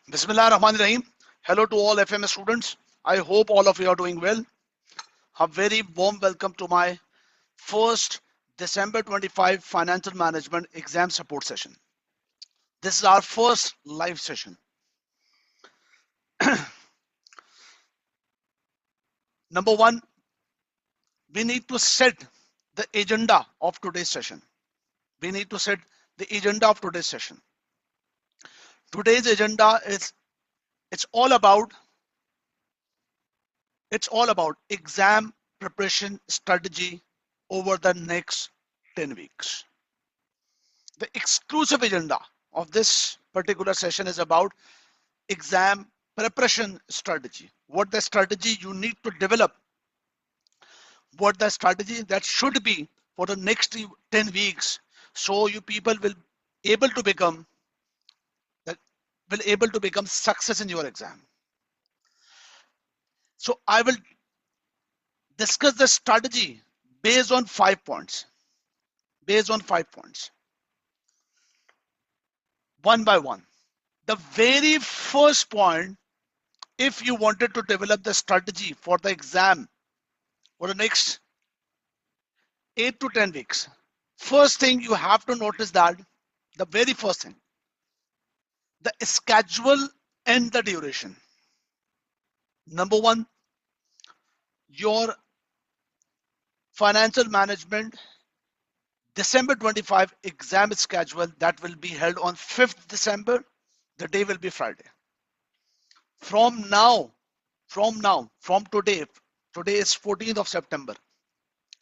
Bismillah Rahman Rahim. Hello to all FM students. I hope all of you are doing well. A very warm welcome to my first December 25 Financial Management Exam Support Session. This is our first live session. Number one, we need to set the agenda of today's session. We need to set the agenda of today's session. Today's agenda is it's all about exam preparation strategy over the next 10 weeks. The exclusive agenda of this particular session is about exam preparation strategy. What the strategy you need to develop, what the strategy that should be for the next 10 weeks, so you people will able to become success in your exam. So I will discuss the strategy based on 5 points. One by one. The very first point, if you wanted to develop the strategy for the exam for the next 8 to 10 weeks, first thing you have to notice that the very first thing, the schedule and the duration. Number one, your financial management December 25 exam schedule that will be held on 5th December. The day will be Friday. From today is 14th of September.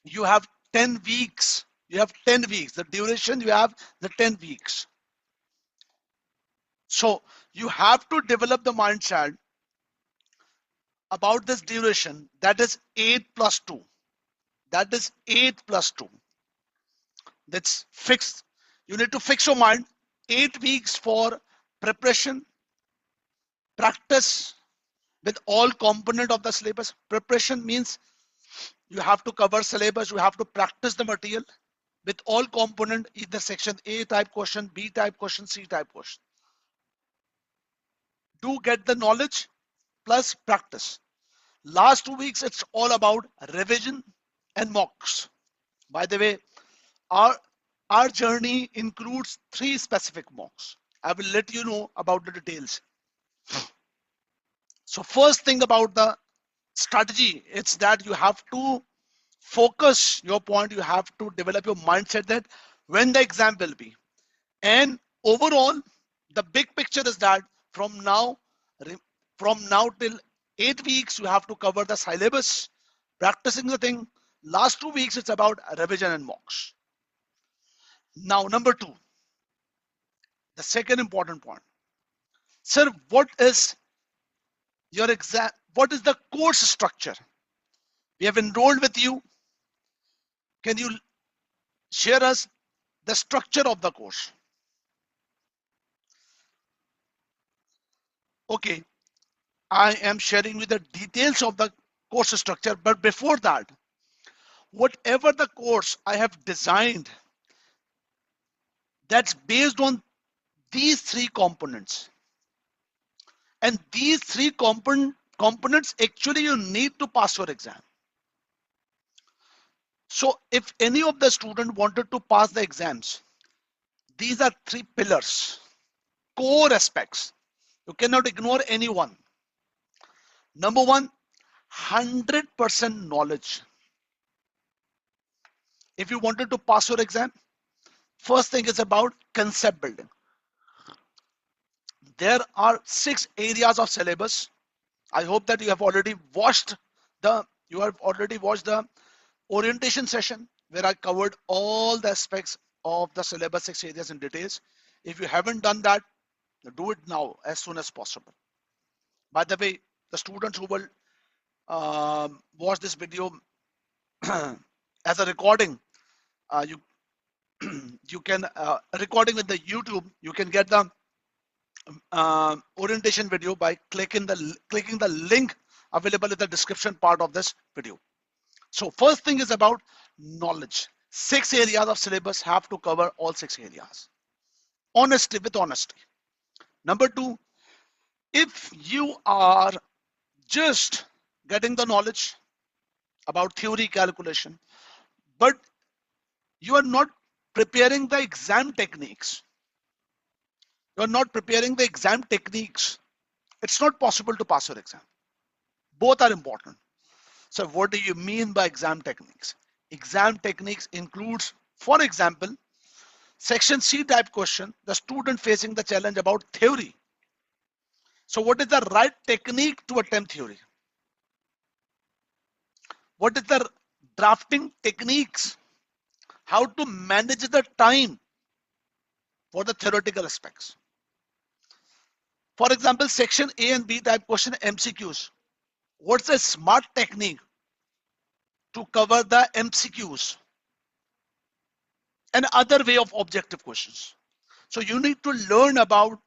You have 10 weeks. The duration you have the 10 weeks. So you have to develop the mindset about this duration. That is 8 plus 2. That's fixed. You need to fix your mind. 8 weeks for preparation, practice with all component of the syllabus. Preparation means you have to cover syllabus, you have to practice the material with all component, either section A type question, B type question, C type question. Do get the knowledge plus practice. Last 2 weeks, it's all about revision and mocks. By the way, our journey includes 3 specific mocks. I will let you know about the details. So first thing about the strategy, it's that you have to focus your point. You have to develop your mindset that when the exam will be. And overall, the big picture is that from now till 8 weeks, you have to cover the syllabus, practicing the thing. Last 2 weeks, it's about revision and mocks. Now, number 2, the second important point. Sir, what is your exam? What is the course structure? We have enrolled with you. Can you share us the structure of the course? Okay, I am sharing with the details of the course structure, but before that, whatever the course I have designed, that's based on these 3 components. And these 3 components actually you need to pass your exam. So if any of the student wanted to pass the exams, these are 3 pillars, core aspects. You cannot ignore any one. Number 1, 100% knowledge. If you wanted to pass your exam, first thing is about concept building. There are 6 areas of syllabus. I hope that you have already watched the orientation session where I covered all the aspects of the syllabus 6 areas in details. If you haven't done that, do it now as soon as possible. By the way, the students who will watch this video as a recording, you can recording with the YouTube. You can get the orientation video by clicking the link available in the description part of this video. So first thing is about knowledge. 6 areas of syllabus have to cover all 6 areas. With honesty. Number 2, If you are just getting the knowledge about theory calculation, but you are not preparing the exam techniques, you are not preparing the exam techniques, it's not possible to pass your exam. Both are important. So what do you mean by exam techniques? Exam techniques includes, for example, section C type question, the student facing the challenge about theory. So what is the right technique to attempt theory? What is the drafting techniques? How to manage the time for the theoretical aspects? For example, section A and B type question MCQs. What's a smart technique to cover the MCQs and other way of objective questions? So you need to learn about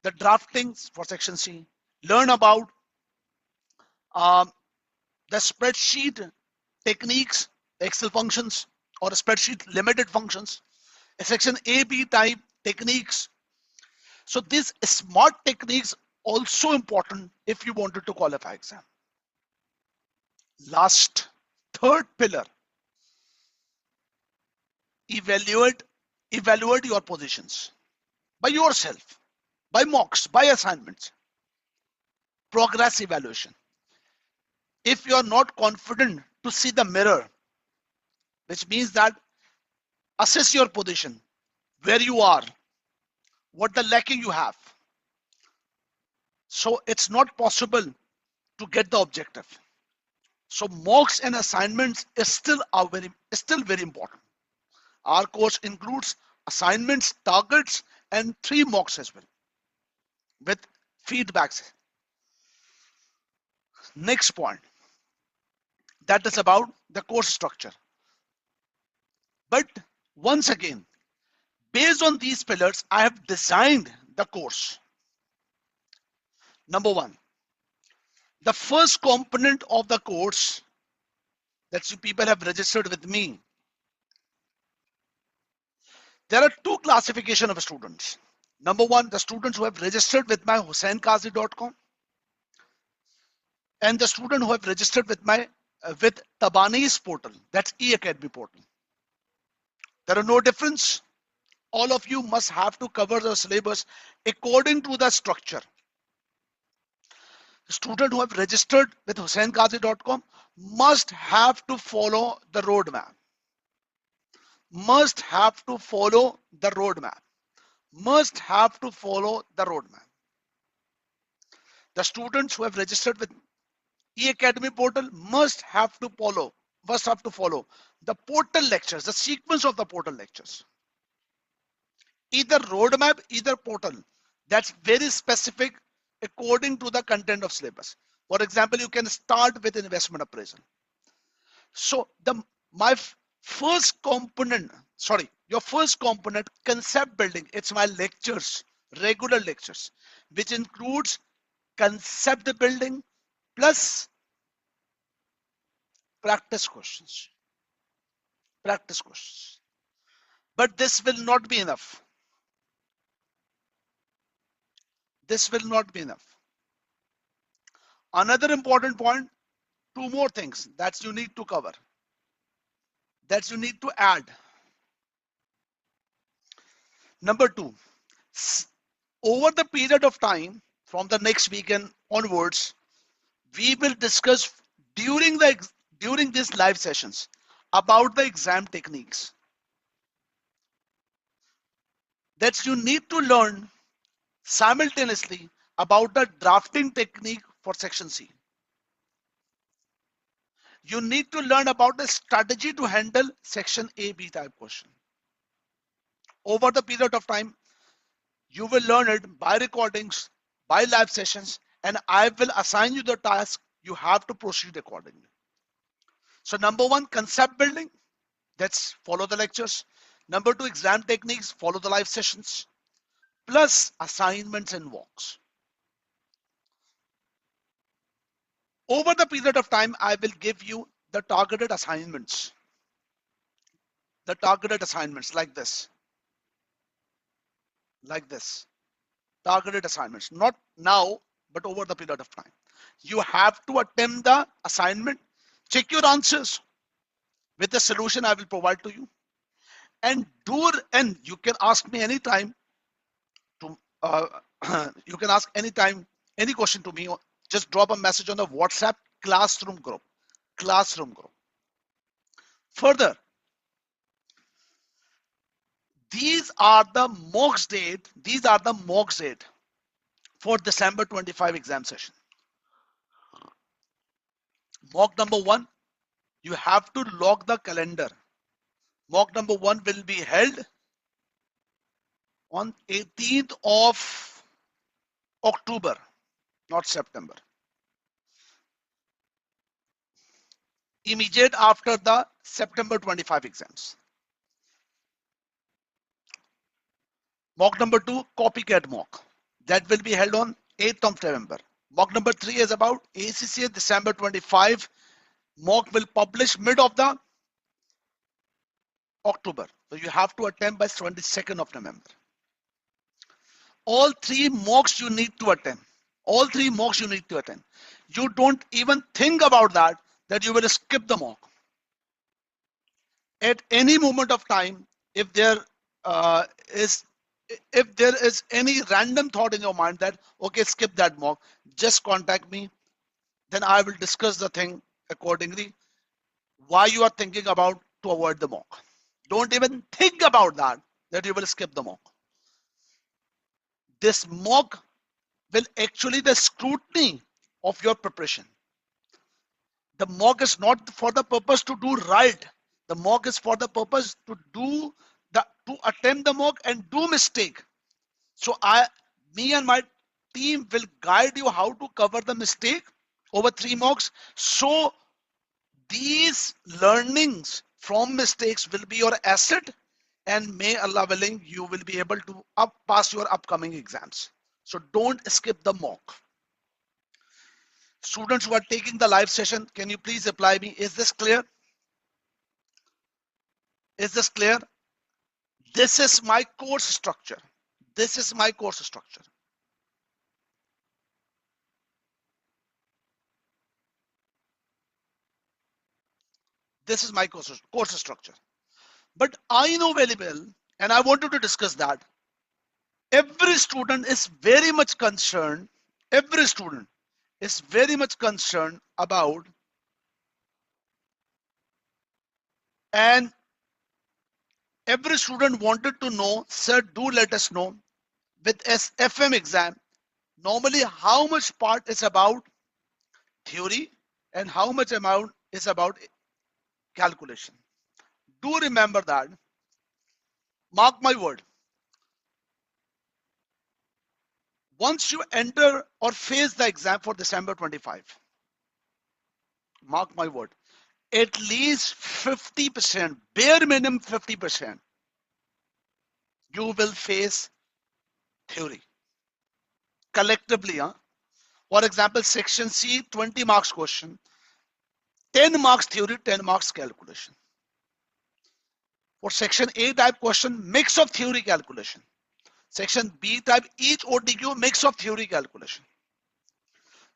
the draftings for section C, learn about um, the spreadsheet techniques, Excel functions or spreadsheet limited functions, a section A, B type techniques. So these smart techniques also important if you wanted to qualify exam. Last, third pillar, evaluate your positions by yourself, by mocks, by assignments, progress evaluation. If you are not confident to see the mirror, which means that assess your position, where you are, what the lacking you have. So it's not possible to get the objective. So mocks and assignments is still very important. Our course includes assignments, targets, and 3 mocks as well with feedbacks. Next point, that is about the course structure. But once again, based on these pillars, I have designed the course. Number one, the first component of the course that you people have registered with me. There are 2 classification of students. Number one, the students who have registered with my HussaiNQazi.com and the student who have registered with my with Tabani's portal, that's eAcademy portal. There are no difference. All of you must have to cover the syllabus according to the structure. The student who have registered with HussaiNQazi.com must have to follow the roadmap. Must have to follow the roadmap. Must have to follow the roadmap. The students who have registered with eAcademy portal must have to follow the portal lectures, the sequence of the portal lectures. Either roadmap, either portal. That's very specific according to the content of syllabus. For example, you can start with investment appraisal. So your first component, concept building, it's my lectures, regular lectures, which includes concept building plus practice questions. Practice questions. But this will not be enough. This will not be enough. Another important point, 2 more things that you need to cover, that you need to add. Number 2, over the period of time from the next weekend onwards, we will discuss during these live sessions about the exam techniques that you need to learn simultaneously about the drafting technique for section C. You need to learn about the strategy to handle section A, B type question. Over the period of time, you will learn it by recordings, by live sessions, and I will assign you the task. You have to proceed accordingly. So number 1, concept building, that's follow the lectures. Number 2, exam techniques, follow the live sessions, plus assignments and walks. Over the period of time, I will give you the targeted assignments. The targeted assignments like this. Like this. Targeted assignments. Not now, but over the period of time. You have to attempt the assignment, check your answers with the solution I will provide to you, and you can ask me anytime to you can ask anytime any question to me. Just drop a message on the WhatsApp classroom group. Further, these are the mock date for December 25 exam session. Mock number 1, you have to log the calendar. Mock number 1 will be held on 18th of October, not September. Immediate after the September 25 exams. Mock number 2, copycat mock. That will be held on 8th of November. Mock number 3 is about ACCA December 25. Mock will publish mid of the October. So you have to attend by 22nd of November. All 3 mocks you need to attend. You don't even think about that you will skip the mock. At any moment of time, if there is any random thought in your mind that, okay, skip that mock, just contact me. Then I will discuss the thing accordingly. Why you are thinking about to avoid the mock. Don't even think about that you will skip the mock. This mock will actually the scrutiny of your preparation. The mock is not for the purpose to do right. The mock is for the purpose to attempt the mock and do mistake. So me and my team will guide you how to cover the mistake over 3 mocks. So these learnings from mistakes will be your asset, and may Allah willing, you will be able to pass your upcoming exams. So don't skip the mock. Students who are taking the live session, can you please reply me? Is this clear? Is this clear? This is my course structure. This is my course structure. This is my course structure. But I know very well, and I wanted to discuss that. Every student is very much concerned. Every student is very much concerned about, and every student wanted to know, sir, do let us know with SFM exam, normally how much part is about theory and how much amount is about calculation. Do remember that. Mark my word. Once you enter or face the exam for December 25, mark my word, at least 50%, bare minimum 50%, you will face theory. Collectively, for example, section C, 20 marks question, 10 marks theory, 10 marks calculation. For section A type question, mix of theory calculation. Section B type, each ODQ mix of theory calculation.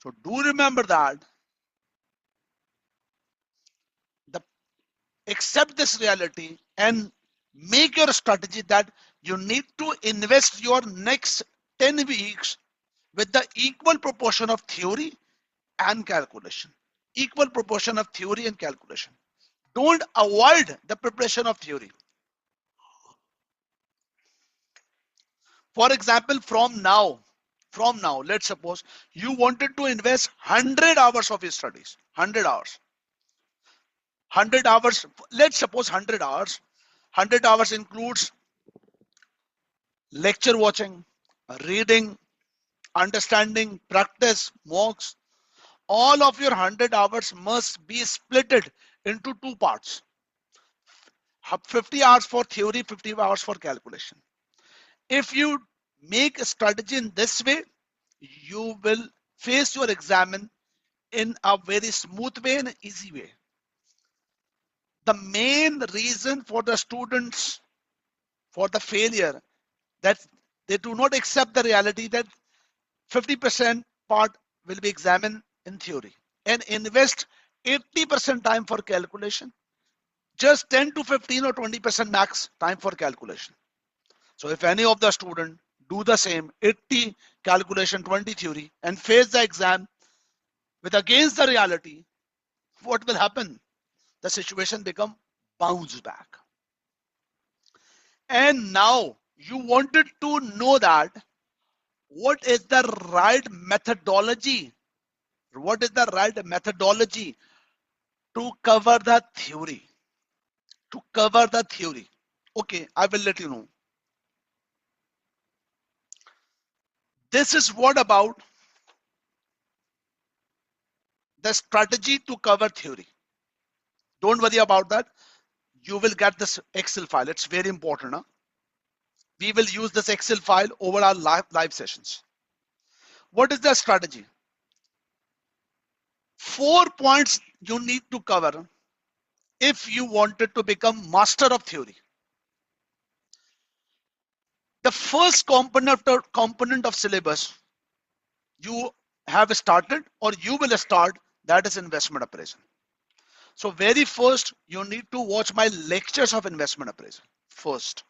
So do remember that. Accept this reality and make your strategy that you need to invest your next 10 weeks with the equal proportion of theory and calculation. Equal proportion of theory and calculation. Don't avoid the preparation of theory. For example, from now, let's suppose you wanted to invest 100 hours of your studies, 100 hours. 100 hours, let's suppose 100 hours. 100 hours includes lecture watching, reading, understanding, practice, mocks. All of your 100 hours must be splitted into 2 parts. 50 hours for theory, 50 hours for calculation. If you make a strategy in this way, you will face your exam in a very smooth way and easy way. The main reason for the students for the failure that they do not accept the reality that 50% part will be examined in theory, and invest 80% time for calculation, just 10 to 15 or 20% max time for calculation. So if any of the student do the same, 80 calculation, 20 theory, and face the exam with against the reality, what will happen? The situation become bounce back. And now you wanted to know that what is the right methodology? What is the right methodology to cover the theory? To cover the theory. Okay, I will let you know. This is what about the strategy to cover theory. Don't worry about that. You will get this Excel file. It's very important. Huh? We will use this Excel file over our live sessions. What is the strategy? 4 points you need to cover if you wanted to become master of theory. The first component of syllabus you have started or you will start, that is investment appraisal. So very first you need to watch my lectures of investment appraisal. First,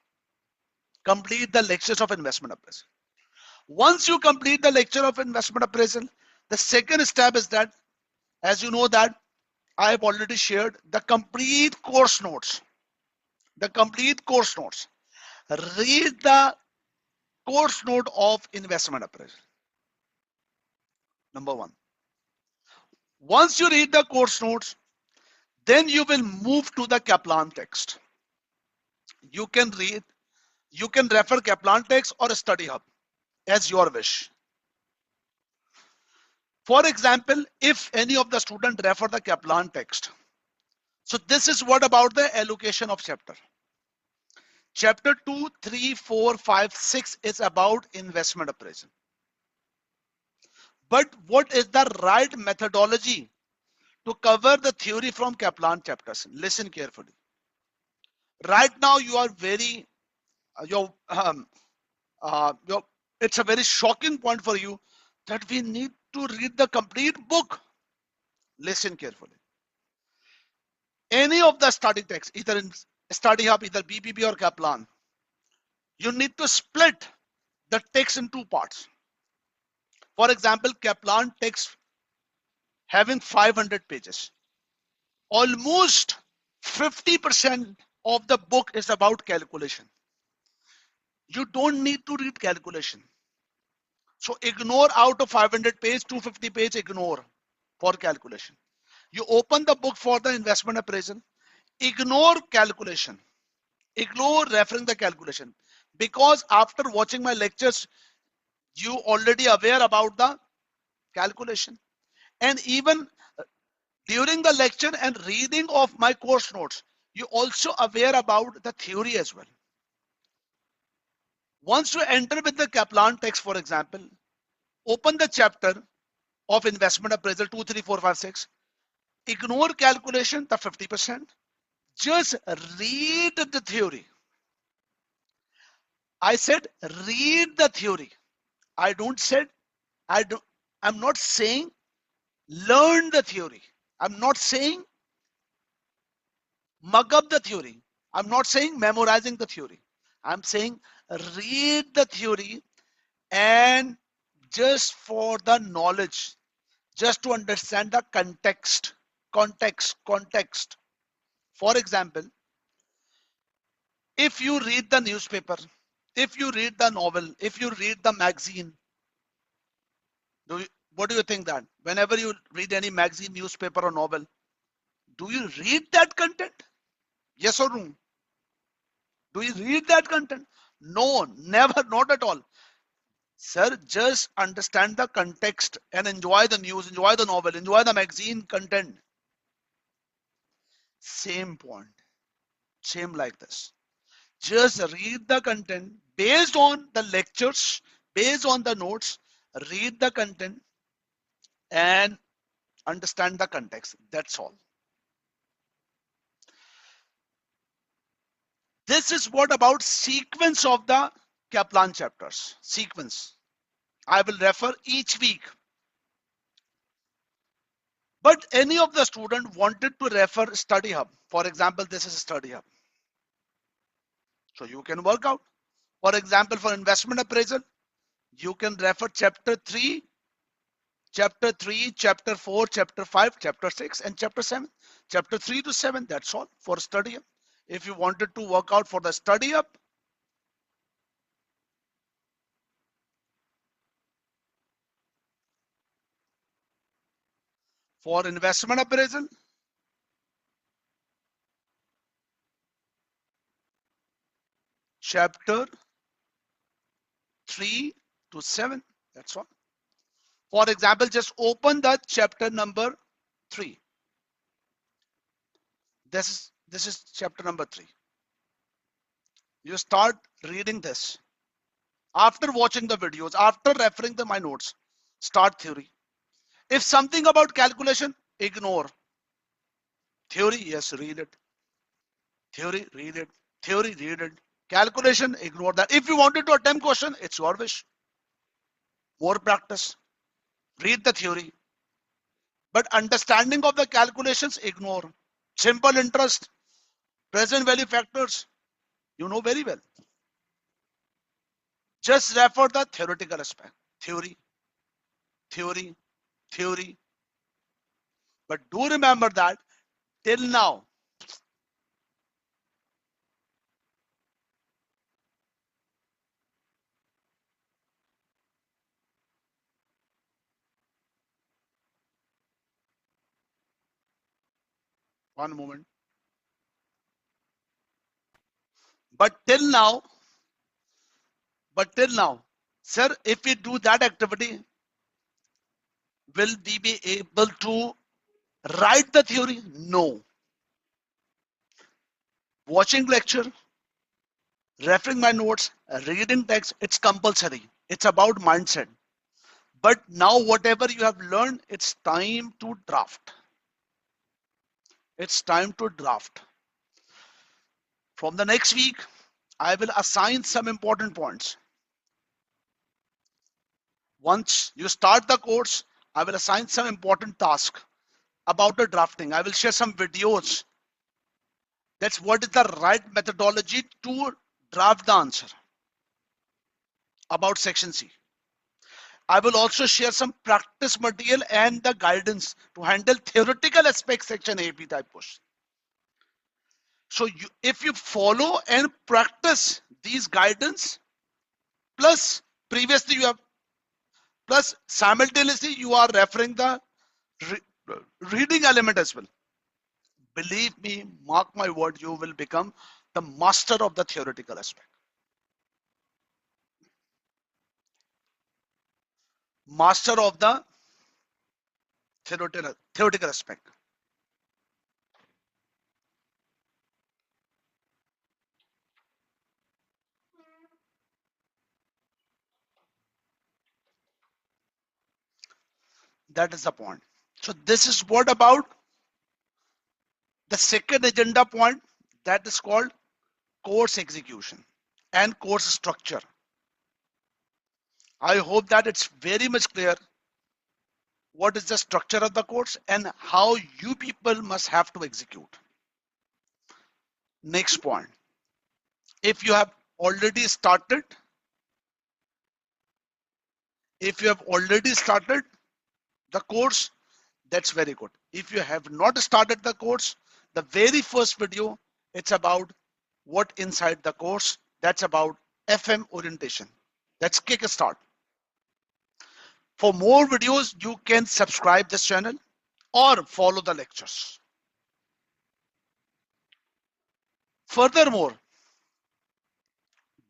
complete the lectures of investment appraisal. Once you complete the lecture of investment appraisal, the second step is that, as you know that I have already shared the complete course notes. The complete course notes. Read the course note of investment appraisal. Number one. Once you read the course notes, then you will move to the Kaplan text. You can read, you can refer Kaplan text or study hub as your wish. For example, if any of the student refer the Kaplan text, so this is what about the allocation of chapter. Chapter 2, 3, 4, 5, 6 is about investment appraisal. But what is the right methodology to cover the theory from Kaplan chapters? Listen carefully. Right now you are very, it's a very shocking point for you that we need to read the complete book. Listen carefully. Any of the study text, either in study hub, either BPB or Kaplan, you need to split the text in two parts. For example, Kaplan text having 500 pages. Almost 50% of the book is about calculation. You don't need to read calculation. So ignore out of 500 page, 250 page, ignore for calculation. You open the book for the investment appraisal, ignore calculation, ignore referring the calculation, because after watching my lectures, you already aware about the calculation. And even during the lecture and reading of my course notes, you also aware about the theory as well. Once you enter with the Kaplan text, for example, open the chapter of investment appraisal 2, 3, 4, 5, 6. Ignore calculation, the 50%. Just read the theory. I said read the theory. I'm not saying learn the theory. I'm not saying mug up the theory. I'm not saying memorizing the theory. I'm saying read the theory, and just for the knowledge, just to understand the context. For example, if you read the newspaper, if you read the novel, if you read the magazine, what do you think that whenever you read any magazine, newspaper or novel, do you read that content? Yes or no? Do you read that content? No, never, not at all. Sir, just understand the context and enjoy the news, enjoy the novel, enjoy the magazine content. Same point, same like this. Just read the content based on the lectures, based on the notes, read the content and understand the context. That's all. This is what about sequence of the Kaplan chapters. Sequence. I will refer each week But any of the student wanted to refer study hub. For example, this is study hub. So you can work out. For example, for investment appraisal, you can refer chapter 3, chapter 4, chapter 5, chapter 6, and chapter 7. Chapter 3 to 7, that's all for study hub. If you wanted to work out for the study hub, for investment appraisal, chapter 3 to 7, that's all. For example, just open the chapter number 3. This is chapter number 3. You start reading this. After watching the videos, after referring to my notes, start theory. If something about calculation, ignore. Theory, yes, read it. Theory, read it. Theory, read it. Calculation, ignore that. If you wanted to attempt question, it's your wish. More practice. Read the theory. But understanding of the calculations, ignore. Simple interest, present value factors, you know very well. Just refer the theoretical aspect. Theory, theory, theory. But do remember that till now, one moment. But till now, sir, if we do that activity, will we be able to write the theory? No. Watching lecture, referring my notes, reading text, it's compulsory. It's about mindset. But now whatever you have learned, it's time to draft. It's time to draft. From the next week, I will assign some important points. Once you start the course, I will assign some important task about the drafting. I will share some videos. That's what is the right methodology to draft the answer about section C. I will also share some practice material and the guidance to handle theoretical aspect section AP type question. So if you follow and practice these guidance, plus previously you have, plus simultaneously you are referring the reading element as well. Believe me, mark my word, you will become the master of the theoretical aspect. Master of the theoretical aspect. That is the point. So this is what about the second agenda point, that is called course execution and course structure. I hope that it's very much clear what is the structure of the course and how you people must have to execute. Next point. If you have already started, the course, that's very good. If you have not started the course, the very first video, it's about what inside the course. That's about FM orientation. That's Kickstart. For more videos, you can subscribe this channel or follow the lectures. Furthermore,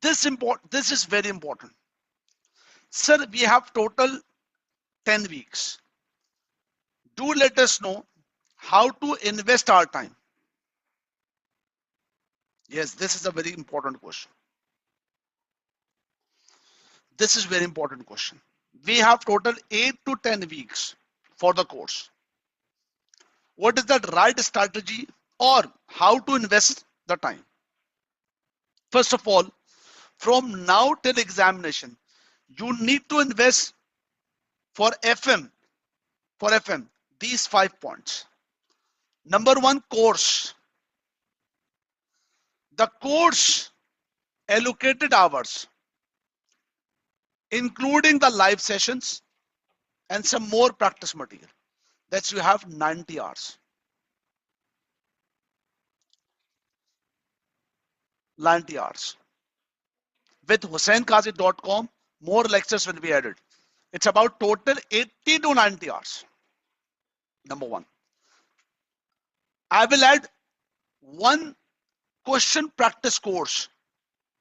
this is very important. Sir, we have total 10 weeks. Do let us know how to invest our time. Yes, this is a very important question. This is very important question. We have total 8 to 10 weeks for the course. What is the right strategy or how to invest the time? First of all, from now till examination, you need to invest for FM. these 5 points. Number 1, course. The course allocated hours, including the live sessions and some more practice material. That's you have 90 hours. 90 hours. With HussaiNQazi.com, more lectures will be added. It's about total 80 to 90 hours. Number 1. I will add one question practice course.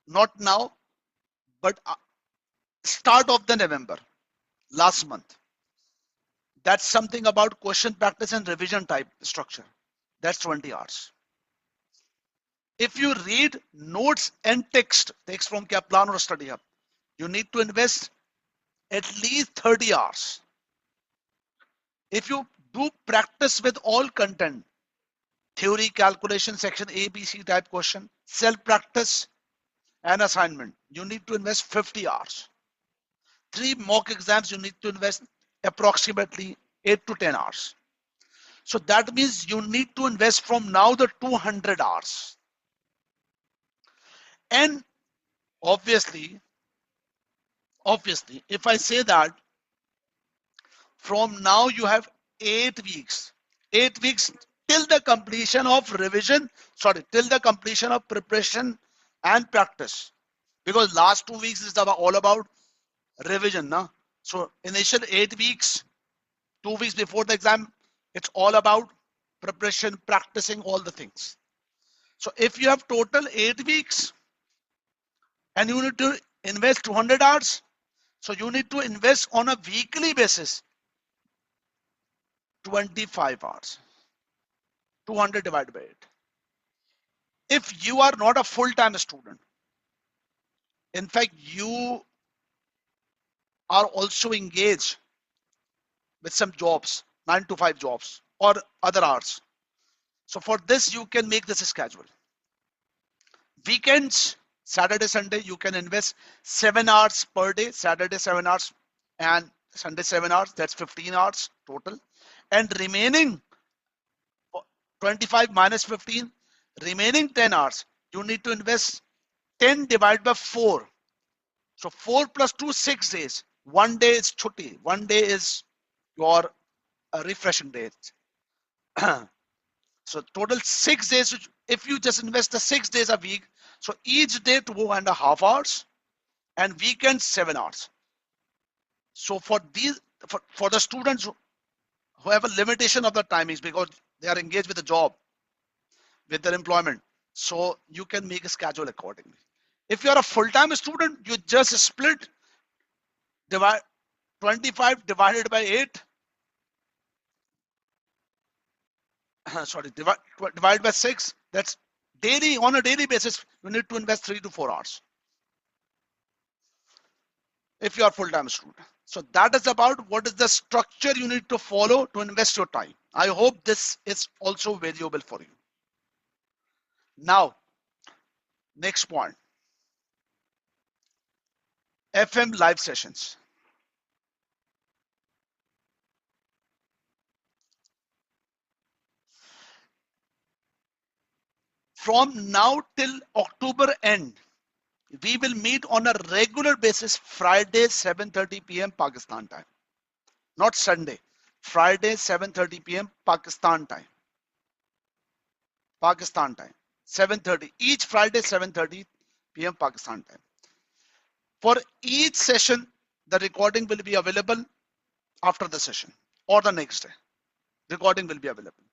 Not now, but start of the November, last month. That's something about question practice and revision type structure. That's 20 hours. If you read notes and text from Kaplan or Study Hub, you need to invest at least 30 hours. If you do practice with all content, theory, calculation, section A, B, C type question, self-practice and assignment, you need to invest 50 hours. 3 mock exams, you need to invest approximately 8 to 10 hours. So that means you need to invest from now the 200 hours. And obviously, if I say that from now you have 8 weeks till the completion of revision, till the completion of preparation and practice, because last 2 weeks is all about revision. Na? So initial 8 weeks, 2 weeks before the exam, it's all about preparation, practicing all the things. So if you have total 8 weeks and you need to invest 200 hours, so you need to invest on a weekly basis 25 hours. 200 divided by 8. If you are not a full-time student, in fact, you are also engaged with some jobs, 9 to 5 jobs or other hours. So for this, you can make this schedule. Weekends, Saturday, Sunday, you can invest 7 hours per day, Saturday 7 hours and Sunday 7 hours, that's 15 hours total. And remaining 25 minus 15, remaining 10 hours, you need to invest 10 divided by 4. So 4 plus 2, 6 days. 1 day is chutti. 1 day is your refreshing day. So total 6 days. If you just invest the 6 days a week, so each day 2.5 hours and weekends 7 hours. So for these, for the students who have a limitation of the timings because they are engaged with the job, with their employment, so you can make a schedule accordingly. If you are a full-time student, you just split 25 divided by 8. Divide by 6. That's daily, on a daily basis, you need to invest 3 to 4 hours. If you are full-time student. So that is about what is the structure you need to follow to invest your time. I hope this is also valuable for you. Now, next point. FM live sessions. From now till October end, we will meet on a regular basis Friday 7:30 p.m. Pakistan time. Not Sunday. Friday 7:30 p.m. Pakistan time. Pakistan time. 7:30. Each Friday 7:30 p.m. Pakistan time. For each session, the recording will be available after the session or the next day. Recording will be available.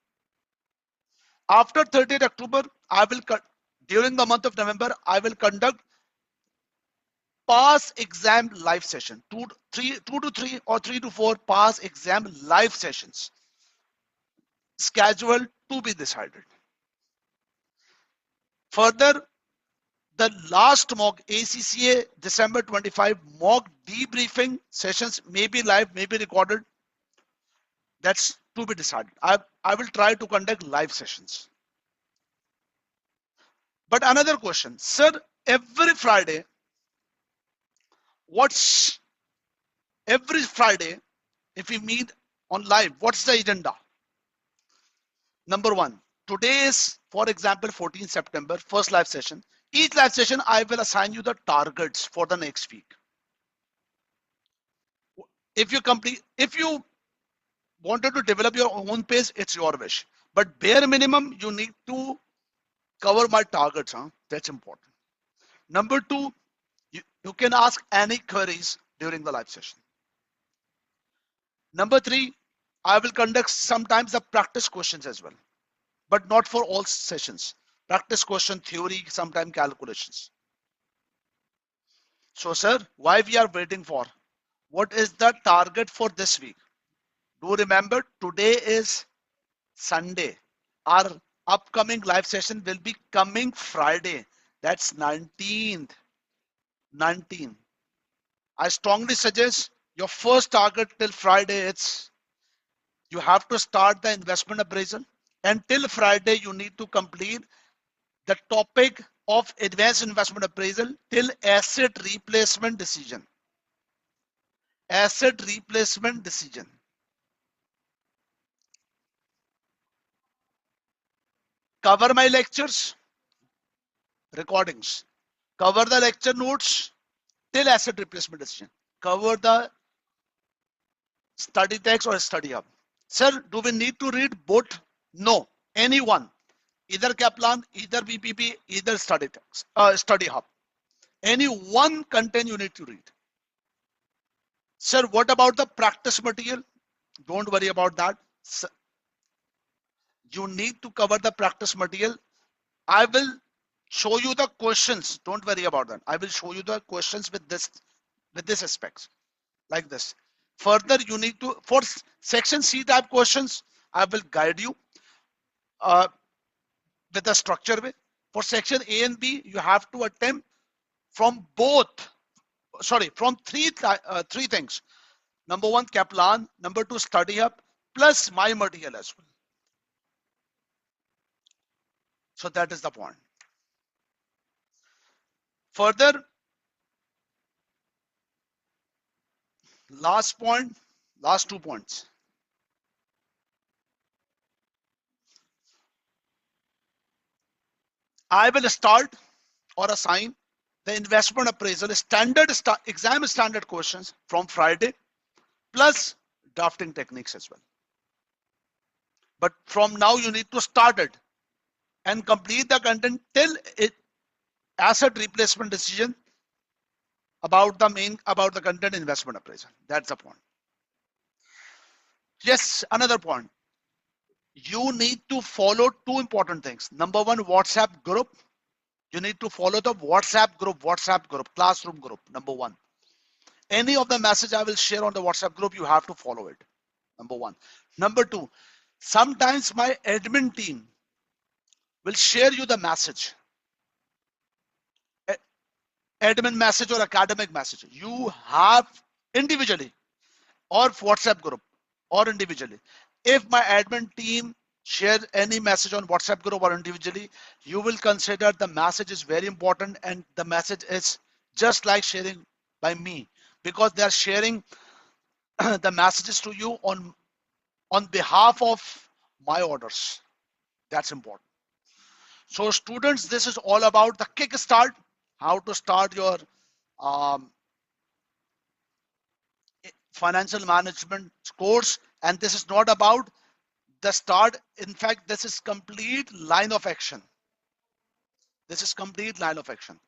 After 30th October, during the month of November, I will conduct pass exam live session. 2 to 3 or 3 to 4 pass exam live sessions. Schedule to be decided. Further, the last mock ACCA December 25 mock debriefing sessions may be live, may be recorded. That's to be decided. I will try to conduct live sessions. But another question, sir, every Friday, if we meet on live. What's the agenda? Number one, today is, for example, 14 September, first live session. Each live session, I will assign you the targets for the next week. If you wanted to develop your own pace, it's your wish. But bare minimum, you need to cover my targets. That's important. Number two, you can ask any queries during the live session. Number three, I will conduct sometimes the practice questions as well, but not for all sessions. Practice question, theory, sometimes calculations. So, sir, why we are waiting for? What is the target for this week? Do remember, today is Sunday. Our upcoming live session will be coming Friday. That's 19th. I strongly suggest your first target till Friday, it's you have to start the investment appraisal. And till Friday, you need to complete the topic of advanced investment appraisal till asset replacement decision. Asset replacement decision. Cover my lectures, recordings. Cover the lecture notes till asset replacement decision. Cover the study text or study hub. Sir, do we need to read both? No, anyone. Either Kaplan, either BPP, either study text, study hub. Any one content you need to read. Sir, what about the practice material? Don't worry about that. You need to cover the practice material. I will show you the questions. Don't worry about that. I will show you the questions with this aspects, like this. Further, you need to, for section C type questions, I will guide you with a structure way. For section A and B, you have to attempt from three things. Number one, Kaplan. Number two, study hub, plus my material as well. So that is the point. Further, last 2 points. I will start or assign the investment appraisal exam standard questions from Friday, plus drafting techniques as well. But from now, you need to start it and complete the content till asset replacement decision about the content investment appraisal. That's the point. Yes, another point. You need to follow two important things. Number one, WhatsApp group. You need to follow the WhatsApp group, classroom group, number one. Any of the message I will share on the WhatsApp group, you have to follow it, number one. Number two, sometimes my admin team will share you the message. Admin message or academic message. You have individually or WhatsApp group or individually. If my admin team share any message on WhatsApp group or individually, you will consider the message is very important, and the message is just like sharing by me, because they are sharing the messages to you on behalf of my orders. That's important. So students, this is all about the Kickstart, how to start your financial management course. And this is not about the start. In fact, this is complete line of action. This is complete line of action.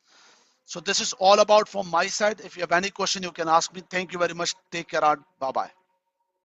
So this is all about from my side. If you have any question, you can ask me. Thank you very much. Take care. Bye-bye.